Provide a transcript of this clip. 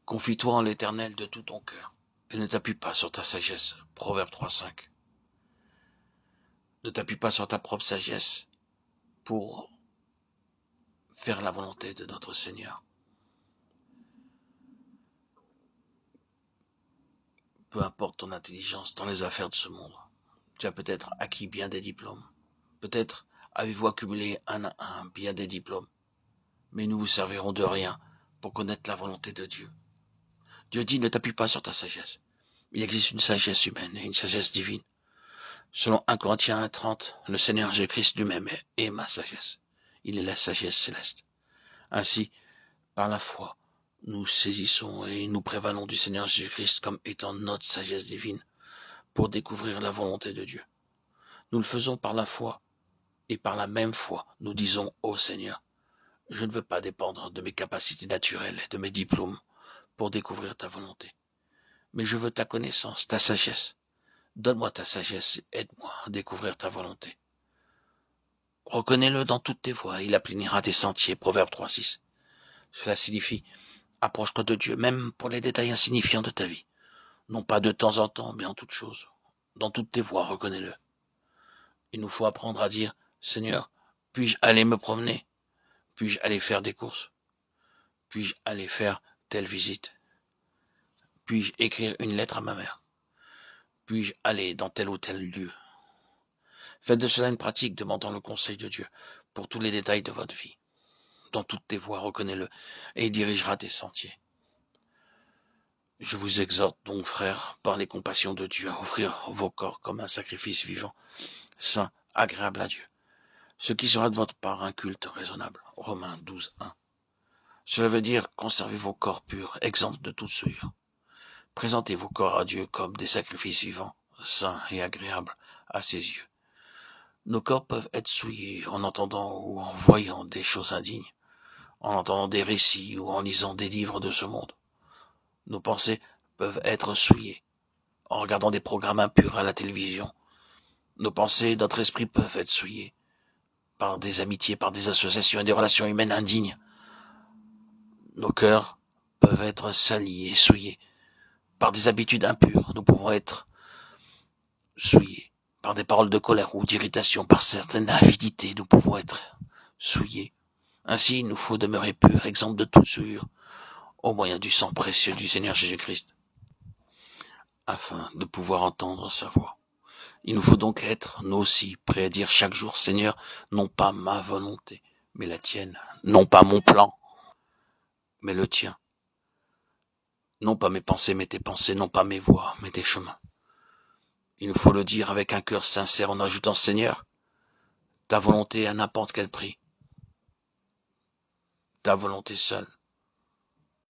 Confie-toi en l'Éternel de tout ton cœur, et ne t'appuie pas sur ta sagesse. Proverbe 3,5. Ne t'appuie pas sur ta propre sagesse pour faire la volonté de notre Seigneur. Peu importe ton intelligence dans les affaires de ce monde. Tu as peut-être acquis bien des diplômes. Peut-être avez-vous accumulé un à un bien des diplômes. Mais nous vous servirons de rien pour connaître la volonté de Dieu. Dieu dit, ne t'appuie pas sur ta sagesse. Il existe une sagesse humaine et une sagesse divine. Selon 1 Corinthiens 1,30, le Seigneur Jésus-Christ lui-même est ma sagesse. Il est la sagesse céleste. Ainsi, par la foi, nous saisissons et nous prévalons du Seigneur Jésus-Christ comme étant notre sagesse divine pour découvrir la volonté de Dieu. Nous le faisons par la foi et par la même foi, nous disons ô Seigneur, je ne veux pas dépendre de mes capacités naturelles et de mes diplômes pour découvrir ta volonté. Mais je veux ta connaissance, ta sagesse. Donne-moi ta sagesse et aide-moi à découvrir ta volonté. Reconnais-le dans toutes tes voies, il aplanira tes sentiers. Proverbe 3,6. Cela signifie, approche-toi de Dieu, même pour les détails insignifiants de ta vie. Non pas de temps en temps, mais en toutes choses. Dans toutes tes voies, reconnais-le. Il nous faut apprendre à dire, Seigneur, puis-je aller me promener? Puis-je aller faire des courses? Puis-je aller faire telle visite? Puis-je écrire une lettre à ma mère? Puis-je aller dans tel ou tel lieu? Faites de cela une pratique, demandant le conseil de Dieu pour tous les détails de votre vie. Dans toutes tes voies, reconnais-le, et il dirigera tes sentiers. Je vous exhorte donc, frères, par les compassions de Dieu, à offrir vos corps comme un sacrifice vivant, saint, agréable à Dieu, ce qui sera de votre part un culte raisonnable. Romains 12,1. Cela veut dire conservez vos corps purs, exempts de toute souillure. Présentez vos corps à Dieu comme des sacrifices vivants, saints et agréables à ses yeux. Nos corps peuvent être souillés en entendant ou en voyant des choses indignes, en entendant des récits ou en lisant des livres de ce monde. Nos pensées peuvent être souillées en regardant des programmes impurs à la télévision. Nos pensées, notre esprit peuvent être souillés par des amitiés, par des associations et des relations humaines indignes. Nos cœurs peuvent être salis et souillés par des habitudes impures. Nous pouvons être souillés par des paroles de colère ou d'irritation, par certaines avidités. Nous pouvons être souillés. Ainsi, il nous faut demeurer purs, exempts de toute souillure, au moyen du sang précieux du Seigneur Jésus-Christ, afin de pouvoir entendre sa voix. Il nous faut donc être, nous aussi, prêts à dire chaque jour, Seigneur, non pas ma volonté, mais la tienne, non pas mon plan, mais le tien. Non pas mes pensées, mais tes pensées, non pas mes voies, mais tes chemins. Il nous faut le dire avec un cœur sincère en ajoutant, Seigneur, ta volonté à n'importe quel prix, ta volonté seule.